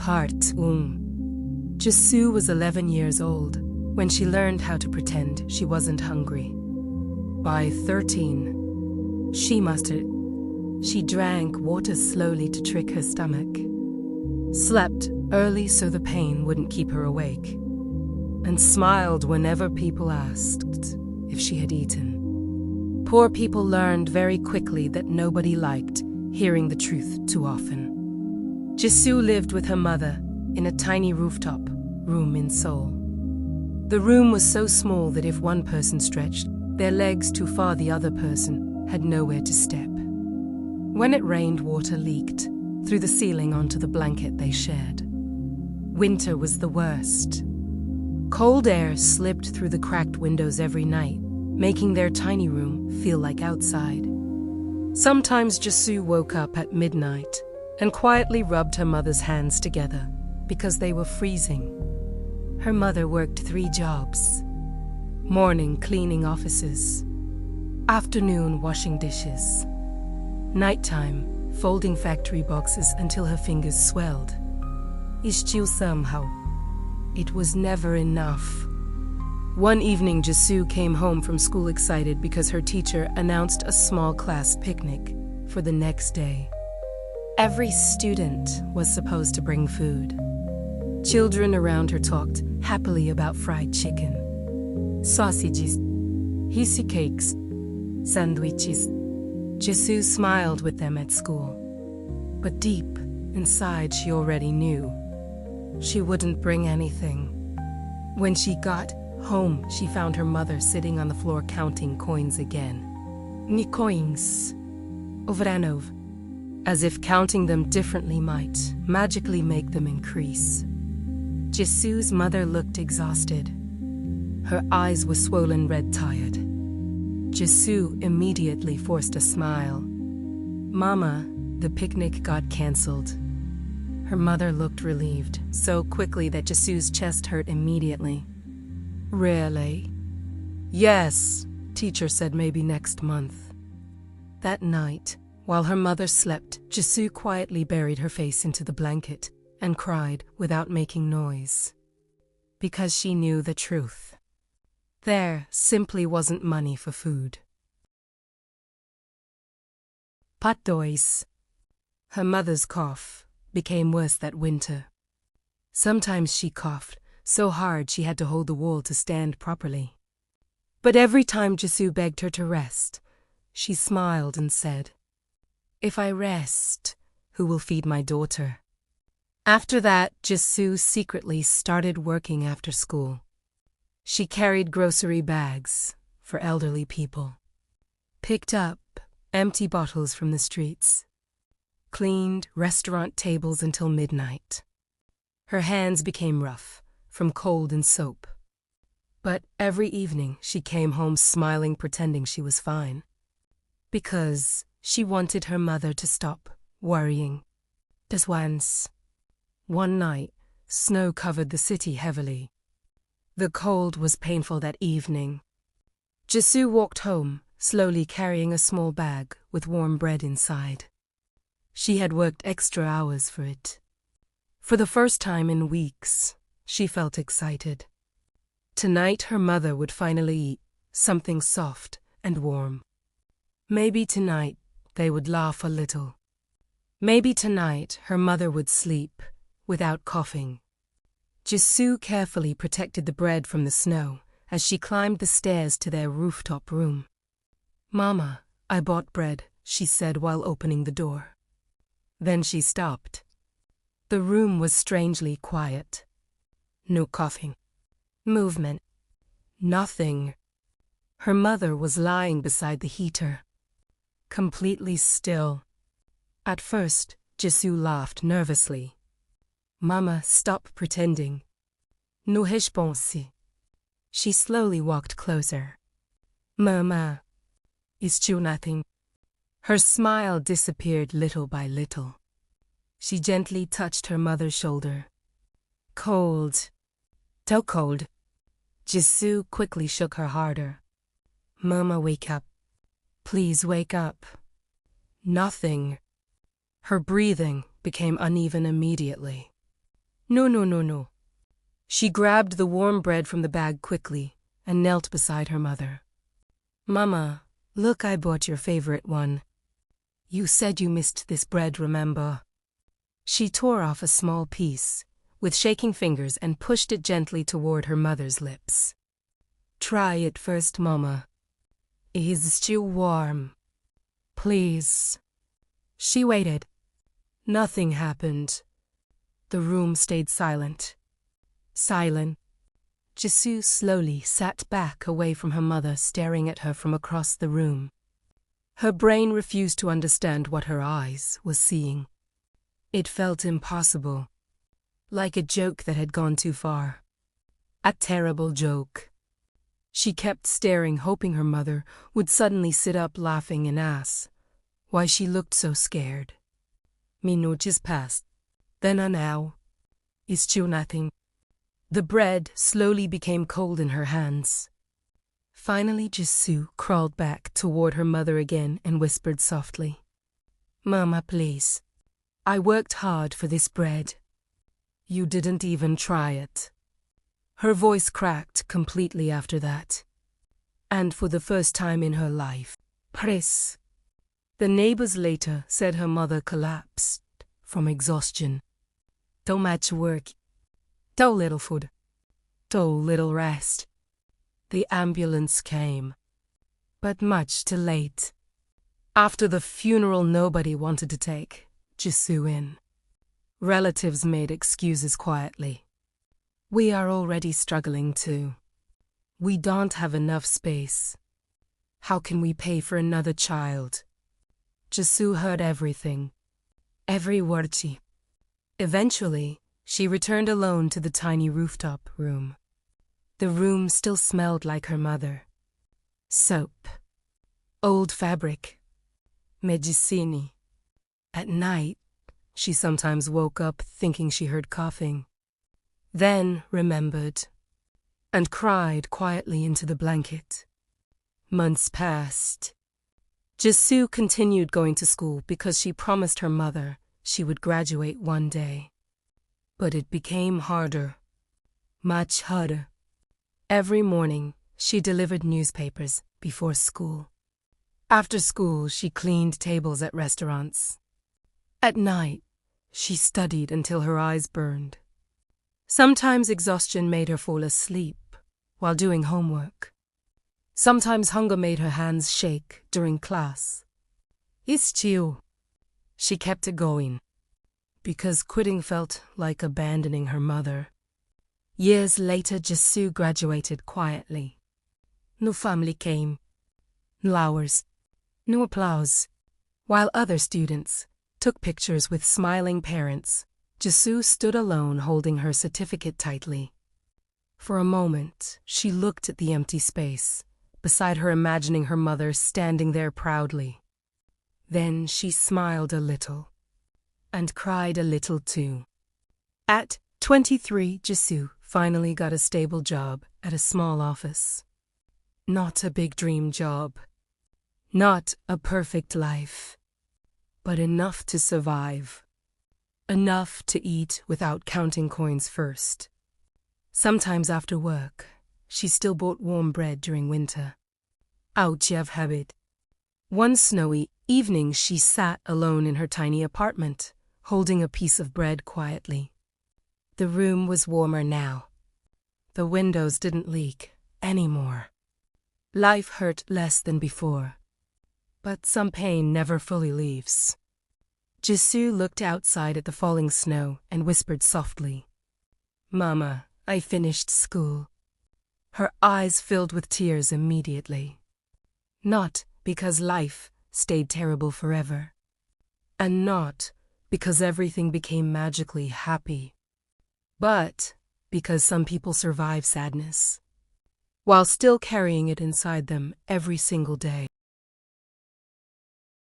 Part 1. Jisoo was 11 years old when she learned how to pretend she wasn't hungry. By 13, she mastered. She drank water slowly to trick her stomach, slept early so the pain wouldn't keep her awake, and smiled whenever people asked if she had eaten. Poor people learned very quickly that nobody liked hearing the truth too often. Jisoo lived with her mother in a tiny rooftop room in Seoul. The room was so small that if one person stretched their legs too far, the other person had nowhere to step. When it rained, water leaked through the ceiling onto the blanket they shared. Winter was the worst. Cold air slipped through the cracked windows every night, making their tiny room feel like outside. Sometimes Jisoo woke up at midnight and quietly rubbed her mother's hands together because they were freezing. Her mother worked 3 jobs: morning cleaning offices, afternoon washing dishes, nighttime folding factory boxes until her fingers swelled. Somehow, it was never enough. One evening, Jisoo came home from school excited because her teacher announced a small class picnic for the next day. Every student was supposed to bring food. Children around her talked happily about fried chicken, sausages, hissy cakes, sandwiches. Jisoo smiled with them at school, but deep inside she already knew she wouldn't bring anything. When she got home, she found her mother sitting on the floor counting coins again. Ni coins, over and over, as if counting them differently might magically make them increase. Jisoo's mother looked exhausted. Her eyes were swollen red, tired. Jisoo immediately forced a smile. "Mama, the picnic got cancelled." Her mother looked relieved, so quickly that Jisoo's chest hurt immediately. "Really?" "Yes," teacher said, "maybe next month." That night, while her mother slept, Jisoo quietly buried her face into the blanket and cried without making noise. Because she knew the truth. There simply wasn't money for food. Part 2. Her mother's cough became worse that winter. Sometimes she coughed so hard she had to hold the wall to stand properly. But every time Jisoo begged her to rest, she smiled and said, "If I rest, who will feed my daughter?" After that, Jisoo secretly started working after school. She carried grocery bags for elderly people, picked up empty bottles from the streets, cleaned restaurant tables until midnight. Her hands became rough from cold and soap. But every evening she came home smiling, pretending she was fine. Because she wanted her mother to stop worrying. Just once. One night, snow covered the city heavily. The cold was painful that evening. Jisoo walked home, slowly carrying a small bag with warm bread inside. She had worked extra hours for it. For the first time in weeks, she felt excited. Tonight her mother would finally eat something soft and warm. Maybe tonight they would laugh a little. Maybe tonight her mother would sleep without coughing. Jisoo carefully protected the bread from the snow as she climbed the stairs to their rooftop room. "Mama, I bought bread," she said while opening the door. Then she stopped. The room was strangely quiet. No coughing. Movement. Nothing. Her mother was lying beside the heater, completely still. At first, Jisoo laughed nervously. "Mama, stop pretending. No response." She slowly walked closer. "Mama, it's still nothing." Her smile disappeared little by little. She gently touched her mother's shoulder. "Cold. So cold." Jisoo quickly shook her harder. "Mama, wake up. Please wake up." Nothing. Her breathing became uneven immediately. No, no, no, no. She grabbed the warm bread from the bag quickly and knelt beside her mother. Mama, look, I bought your favorite one. You said you missed this bread, remember? She tore off a small piece with shaking fingers and pushed it gently toward her mother's lips. Try it first, Mama. It is still warm. Please. She waited. Nothing happened. The room stayed silent. Silent. Jisoo slowly sat back away from her mother, staring at her from across the room. Her brain refused to understand what her eyes was seeing. It felt impossible, like a joke that had gone too far. A terrible joke. She kept staring, hoping her mother would suddenly sit up laughing and ask why she looked so scared. Minutes passed. Then an hour. It's still nothing. The bread slowly became cold in her hands. Finally, Jisoo crawled back toward her mother again and whispered softly, Mama, please. I worked hard for this bread. You didn't even try it. Her voice cracked completely after that. And for the first time in her life, Pris. The neighbors later said her mother collapsed from exhaustion. Too much work. Too little food. Too little rest. The ambulance came, but much too late. After the funeral, nobody wanted to take Jisoo in. Relatives made excuses quietly. We are already struggling too. We don't have enough space. How can we pay for another child? Jisoo heard everything. Every word she. Eventually, she returned alone to the tiny rooftop room. The room still smelled like her mother. Soap. Old fabric. Medicine. At night, she sometimes woke up thinking she heard coughing. Then remembered. And cried quietly into the blanket. Months passed. Jisoo continued going to school because she promised her mother she would graduate one day. But it became harder. Much harder. Every morning, she delivered newspapers before school. After school, she cleaned tables at restaurants. At night, she studied until her eyes burned. Sometimes exhaustion made her fall asleep while doing homework. Sometimes hunger made her hands shake during class. It's chill. She kept it going, because quitting felt like abandoning her mother. Years later, Jisoo graduated quietly. No family came. No hours. No applause. While other students took pictures with smiling parents, Jisoo stood alone holding her certificate tightly. For a moment, she looked at the empty space beside her, imagining her mother standing there proudly. Then she smiled a little and cried a little too. At 23, Jisoo finally got a stable job at a small office. Not a big dream job. Not a perfect life. But enough to survive. Enough to eat without counting coins first. Sometimes after work, she still bought warm bread during winter. Out of habit. One snowy evening, she sat alone in her tiny apartment, holding a piece of bread quietly. The room was warmer now. The windows didn't leak anymore. Life hurt less than before. But some pain never fully leaves. Jisoo looked outside at the falling snow and whispered softly, Mama, I finished school. Her eyes filled with tears immediately. Not because life stayed terrible forever. And not because everything became magically happy. But because some people survive sadness, while still carrying it inside them every single day.